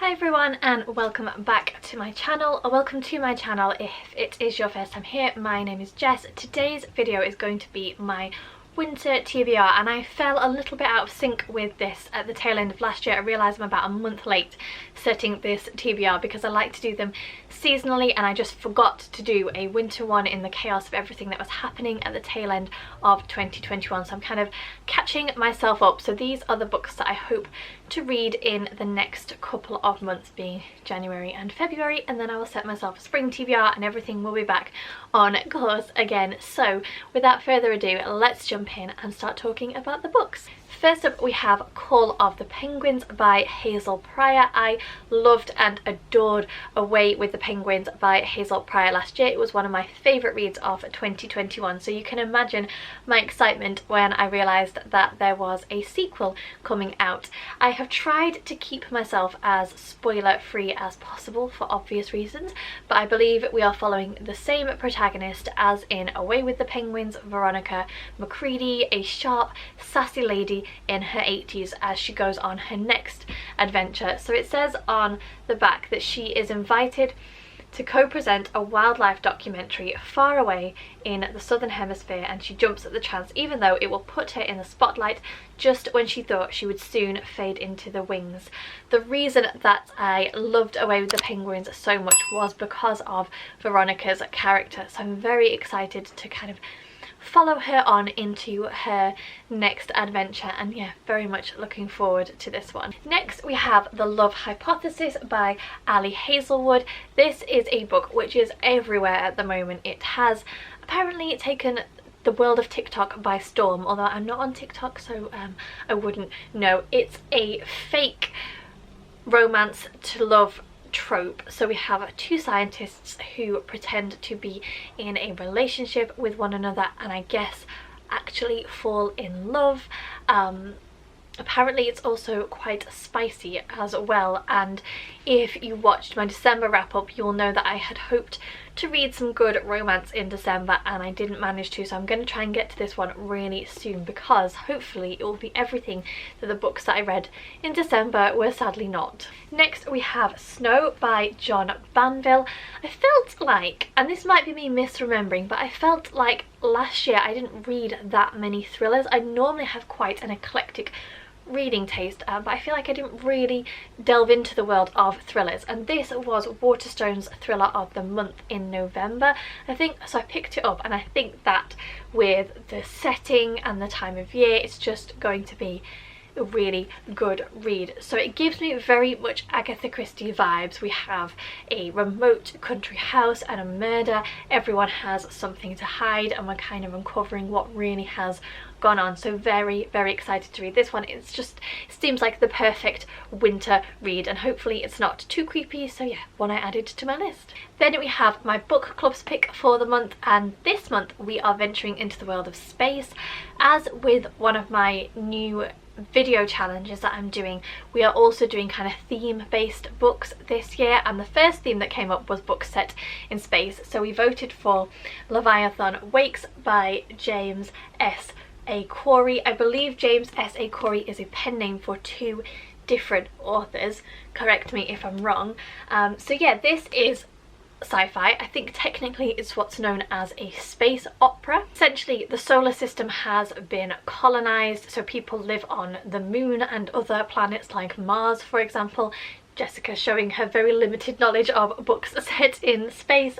Hi everyone and welcome back to my channel, or welcome to my channel if it is your first time here. My name is Jess. Today's video is going to be my winter TBR, and I fell a little bit out of sync with this at the tail end of last year. I realised I'm about a month late setting this TBR because I like to do them seasonally, and I just forgot to do a winter one in the chaos of everything that was happening at the tail end of 2021, so I'm kind of catching myself up. So these are the books that I hope to read in the next couple of months, being January and February, and then I will set myself a spring TBR and everything will be back on course again. So without further ado, let's jump in and start talking about the books. First up, we have Call of the Penguins by Hazel Pryor. I loved and adored Away with the Penguins by Hazel Pryor last year. It was one of my favourite reads of 2021, so you can imagine my excitement when I realised that there was a sequel coming out. I have tried to keep myself as spoiler free as possible for obvious reasons, but I believe we are following the same protagonist as in Away with the Penguins, Veronica McCready, a sharp, sassy lady in her 80s as she goes on her next adventure. So it says on the back that she is invited to co-present a wildlife documentary far away in the southern hemisphere, and she jumps at the chance even though it will put her in the spotlight just when she thought she would soon fade into the wings. The reason that I loved Away with the Penguins so much was because of Veronica's character, so I'm very excited to kind of follow her on into her next adventure, and yeah, very much looking forward to this one. Next we have The Love Hypothesis by Ali Hazelwood. This is a book which is everywhere at the moment. It has apparently taken the world of TikTok by storm, although I'm not on TikTok, so I wouldn't know. It's a fake romance to love trope. So we have two scientists who pretend to be in a relationship with one another and I guess actually fall in love. Apparently it's also quite spicy as well, and if you watched my December wrap-up you'll know that I had hoped to read some good romance in December and I didn't manage to, so I'm going to try and get to this one really soon because hopefully it will be everything that the books that I read in December were sadly not. Next we have Snow by John Banville. I felt like, and this might be me misremembering, but I felt like last year I didn't read that many thrillers. I normally have quite an eclectic reading taste, but I feel like I didn't really delve into the world of thrillers, and this was Waterstone's thriller of the month in November, I think. So I picked it up and I think that with the setting and the time of year it's just going to be a really good read. So it gives me very much Agatha Christie vibes. We have a remote country house and a murder. Everyone has something to hide and we're kind of uncovering what really has gone on. So very excited to read this one. It seems like the perfect winter read, and hopefully it's not too creepy, so yeah, one I added to my list. Then we have my book club's pick for the month, and this month we are venturing into the world of space. As with one of my new video challenges that I'm doing, we are also doing kind of theme-based books this year, and the first theme that came up was books set in space. So we voted for Leviathan Wakes by James S. A. Corey. I believe James S. A. Corey is a pen name for two different authors, correct me if I'm wrong. So yeah, this is sci-fi. I think technically it's what's known as a space opera. Essentially the solar system has been colonized, so people live on the moon and other planets like Mars, for example. Jessica showing her very limited knowledge of books set in space,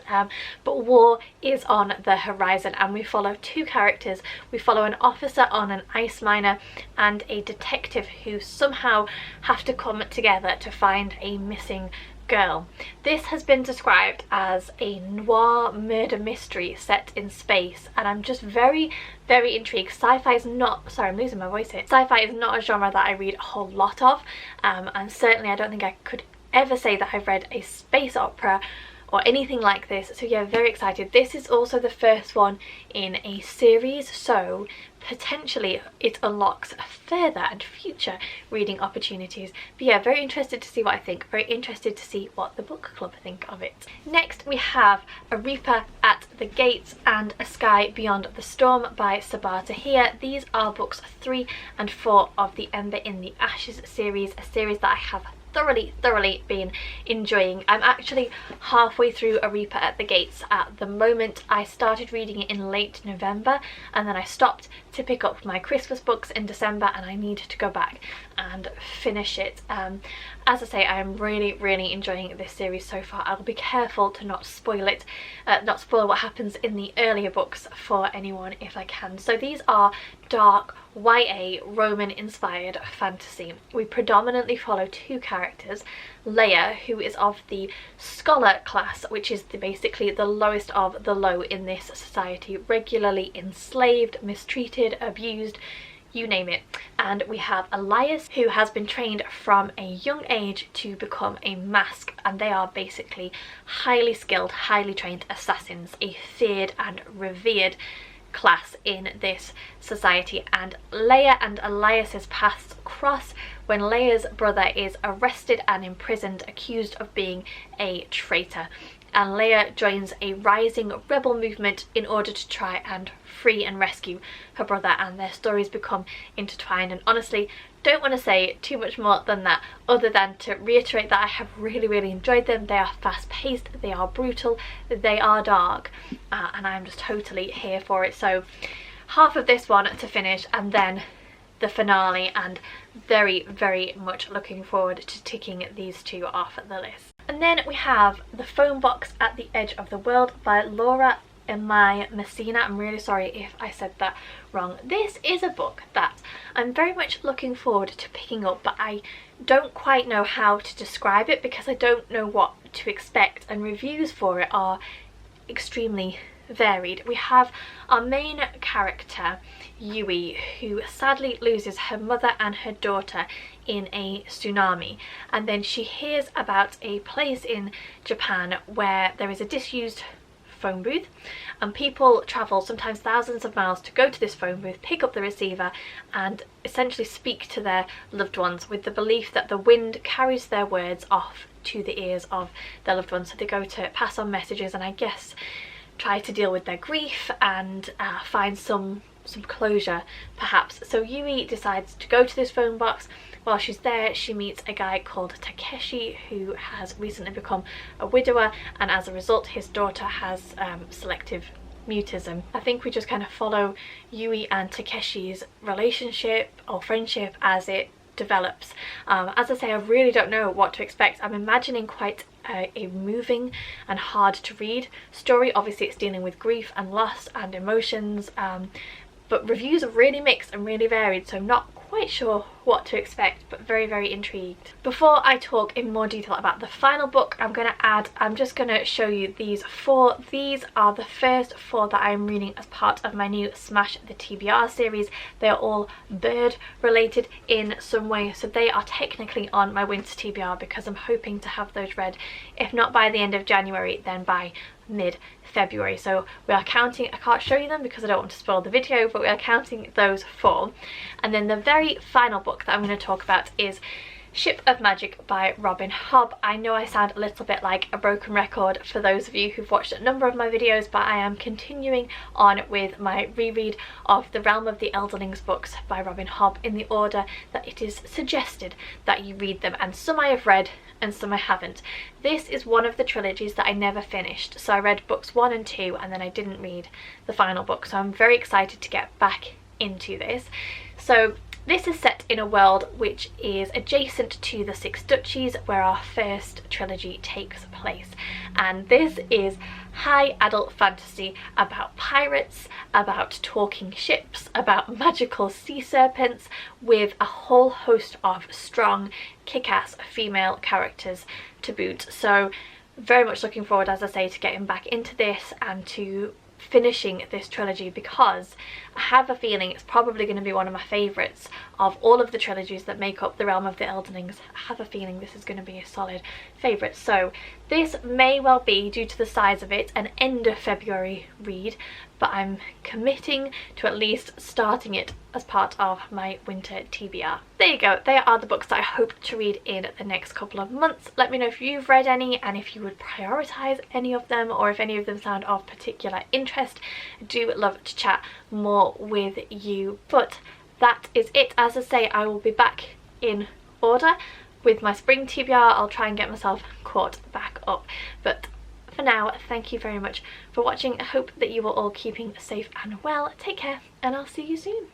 but war is on the horizon, and we follow two characters. We follow an officer on an ice miner and a detective who somehow have to come together to find a missing girl. This has been described as a noir murder mystery set in space, and I'm just very intrigued. Sci-fi is not, sorry I'm losing my voice here, sci-fi is not a genre that I read a whole lot of, and certainly I don't think I could ever say that I've read a space opera or anything like this. So yeah, very excited. This is also the first one in a series, so potentially it unlocks further and future reading opportunities. But yeah, very interested to see what I think, very interested to see what the book club think of it. Next we have A Reaper at the Gates and A Sky Beyond the Storm by Sabaa Tahir. These are books 3 and 4 of the Ember in the Ashes series, a series that I have thoroughly been enjoying. I'm actually halfway through A Reaper at the Gates at the moment. I started reading it in late November and then I stopped to pick up my Christmas books in December, and I need to go back and finish it. As I say, I am really enjoying this series so far. I'll be careful to not spoil it, not spoil what happens in the earlier books for anyone if I can. So these are dark YA Roman inspired fantasy. We predominantly follow two characters, Leia, who is of the scholar class, which is basically the lowest of the low in this society, regularly enslaved, mistreated, abused, you name it. And we have Elias, who has been trained from a young age to become a mask, and they are basically highly skilled, highly trained assassins, a feared and revered class in this society. And Leia and Elias's paths cross when Leia's brother is arrested and imprisoned, accused of being a traitor, and Leia joins a rising rebel movement in order to try and free and rescue her brother, and their stories become intertwined. And honestly, don't want to say too much more than that, other than to reiterate that I have really enjoyed them. They are fast paced, they are brutal, they are dark, and I'm just totally here for it. So half of this one to finish and then the finale, and very much looking forward to ticking these two off the list. And then we have The Phone Box at the Edge of the World by Laura Emai Messina. I'm really sorry if I said that wrong. This is a book that I'm very much looking forward to picking up, but I don't quite know how to describe it because I don't know what to expect, and reviews for it are extremely varied. We have our main character, Yui, who sadly loses her mother and her daughter in a tsunami, and then she hears about a place in Japan where there is a disused phone booth, and people travel sometimes thousands of miles to go to this phone booth, pick up the receiver and essentially speak to their loved ones, with the belief that the wind carries their words off to the ears of their loved ones. So they go to pass on messages and I guess try to deal with their grief and find some closure perhaps. So Yui decides to go to this phone box. While she's there, she meets a guy called Takeshi, who has recently become a widower, and as a result his daughter has selective mutism. I think we just kind of follow Yui and Takeshi's relationship or friendship as it develops. As I say, I really don't know what to expect. I'm imagining quite a moving and hard to read story. Obviously it's dealing with grief and loss and emotions, but reviews are really mixed and really varied, so I'm not quite sure what to expect, but very intrigued. Before I talk in more detail about the final book, I'm just going to show you these four. These are the first four that I'm reading as part of my new Smash the TBR series. They are all bird related in some way, so they are technically on my winter TBR because I'm hoping to have those read, if not by the end of January, then by mid-February. So we are counting, I can't show you them because I don't want to spoil the video, but we are counting those four. And then the very final book that I'm going to talk about is Ship of Magic by Robin Hobb. I know I sound a little bit like a broken record for those of you who've watched a number of my videos, but I am continuing on with my reread of the Realm of the Elderlings books by Robin Hobb in the order that it is suggested that you read them, and some I have read and some I haven't. This is one of the trilogies that I never finished, so I read books 1 and 2 and then I didn't read the final book, so I'm very excited to get back into this. So this is set in a world which is adjacent to the Six Duchies, where our first trilogy takes place, and this is high adult fantasy about pirates, about talking ships, about magical sea serpents, with a whole host of strong kick-ass female characters to boot. So very much looking forward, as I say, to getting back into this and to finishing this trilogy, because I have a feeling it's probably going to be one of my favourites of all of the trilogies that make up the Realm of the Elderlings. I have a feeling this is going to be a solid favourite. So this may well be, due to the size of it, an end of February read, but I'm committing to at least starting it as part of my winter TBR. There you go, they are the books that I hope to read in the next couple of months. Let me know if you've read any and if you would prioritise any of them, or if any of them sound of particular interest. I do love to chat more with you. But that is it. As I say, I will be back in order with my spring TBR, I'll try and get myself caught back up. But for now, thank you very much for watching. I hope that you are all keeping safe and well. Take care, and I'll see you soon.